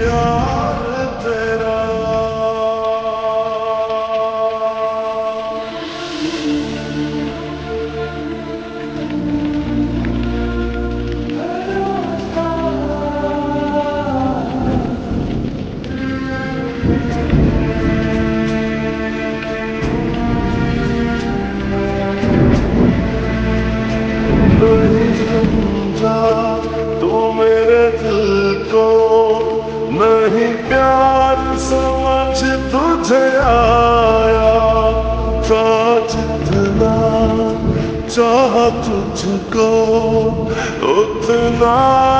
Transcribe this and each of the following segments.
यार तेरा नहीं समझा तू मेरे दिल को, नहीं प्यार समझ तुझे आया था। जितना चाह तुझको उतना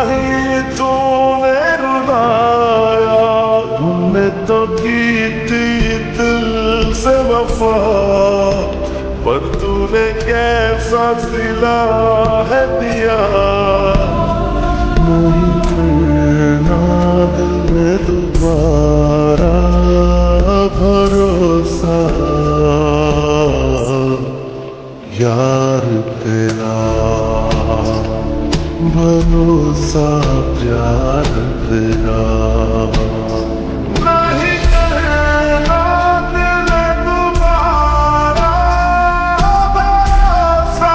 ही तूने रुलाया। तूने तो की थी दिल से वफा, पर तूने कैसा सिला है दिया। नहीं करना दिल में दोबारा भरोसा, यार तेरा भरोसा प्यार तेरा। नहीं करना दिल में दोबारा भरोसा,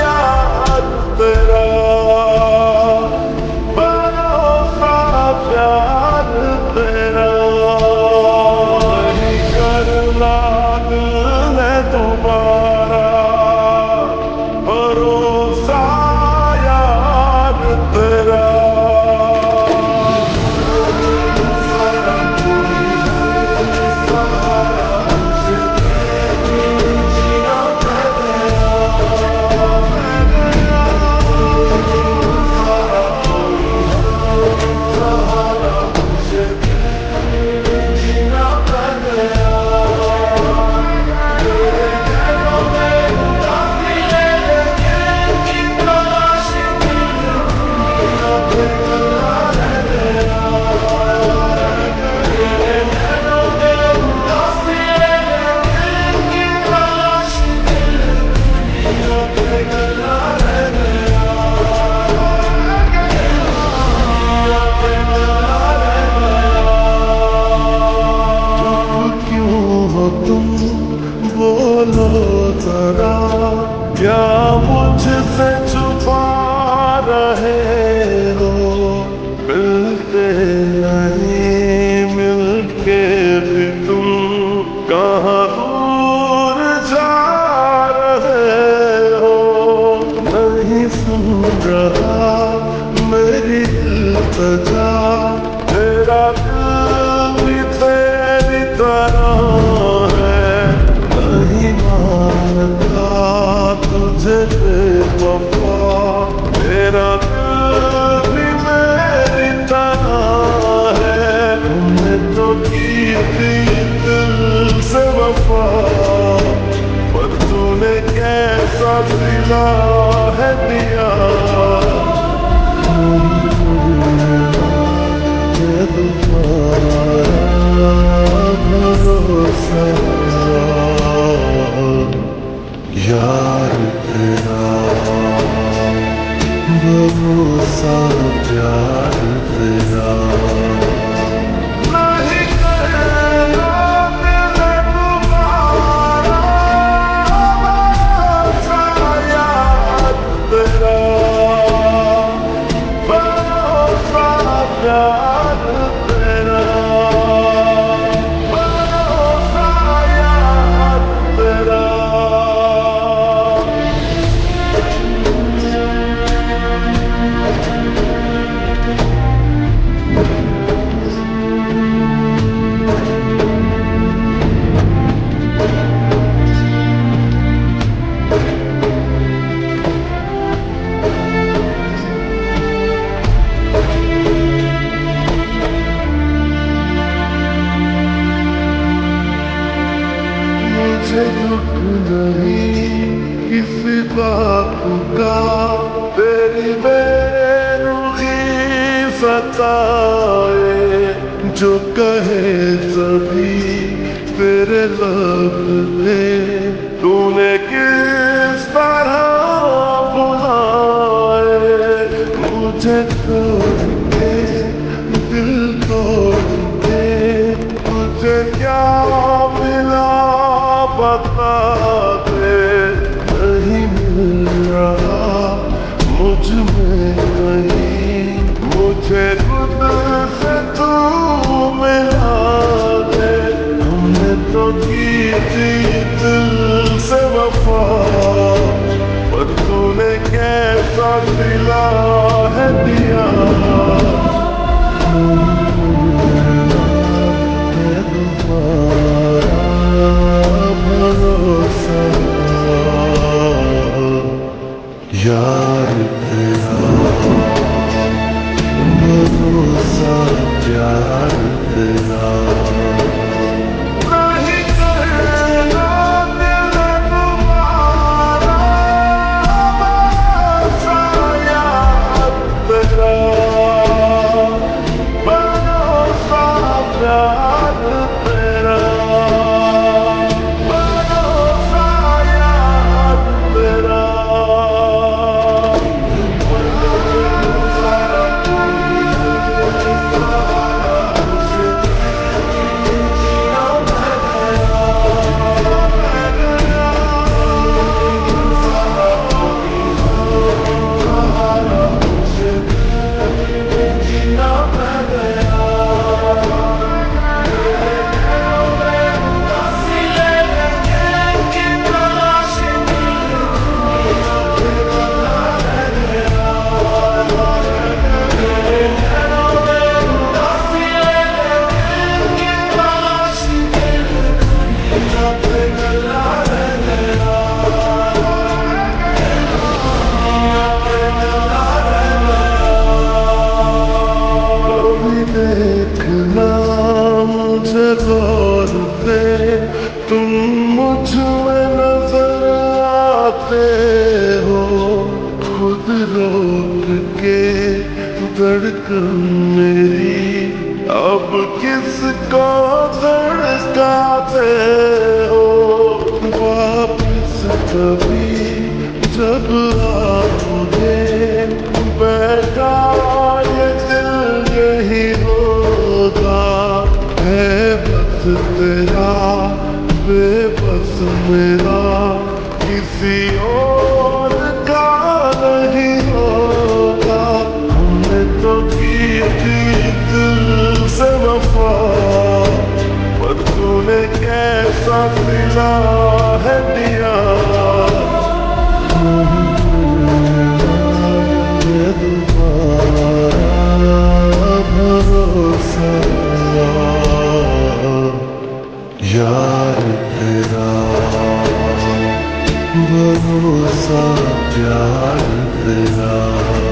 यार तेरा भरोसा प्यार तेरा। नहीं करना दिल में दोबारा भरोसा, यार तेरा। तुम बोलो जरा, क्या मुझसे छुपा रहे हो? मिलते नहीं मिलके भी तुम कहाँ दूर जा रहे हो? नहीं सुन रहा मेरी इल्तिजा, तेरा दिल भी तेरी तरह तुझे बेवफा। तेरा दिल भी मेरी तरह है, तुमने तो की थी दिल से वफा, पर तूने कैसा सिला है दिया। भरोसा यार तेरा भरोसा प्यार तेरा। नहीं करना दिल तुम्हारा भरोसा, यार तेरा भरोसा प्यार तेरा। भरोसा यार तेरा। मुझे दुख नहीं किसी बात का, तेरी बेरुखी सताए। जो कहे सभी तेरे लब पे, तूने किस तरह बुलाए। दिया है तुम्हारा भरोसा यार तेरा भरोसा प्यार तेरा नहीं करना दिल तुम्हारा भरोसा यार तेरा भरोसा प्यार तेरा भरोसा यार तेरा देखना मुझे गौर से तुम मुझ में नजर आते हो खुद रोक के धड़कन मेरी अब किसको धड़काते हो वापस कभी जब आओगे बैठा ये दिल यही होगा है बस तेरा बेबस मेरा किसी और का नहीं होगा हमने तो की थी दिल से वफा पर तूने कैसा सिला है दिया भरोसा यार तेरा भरोसा प्यार तेरा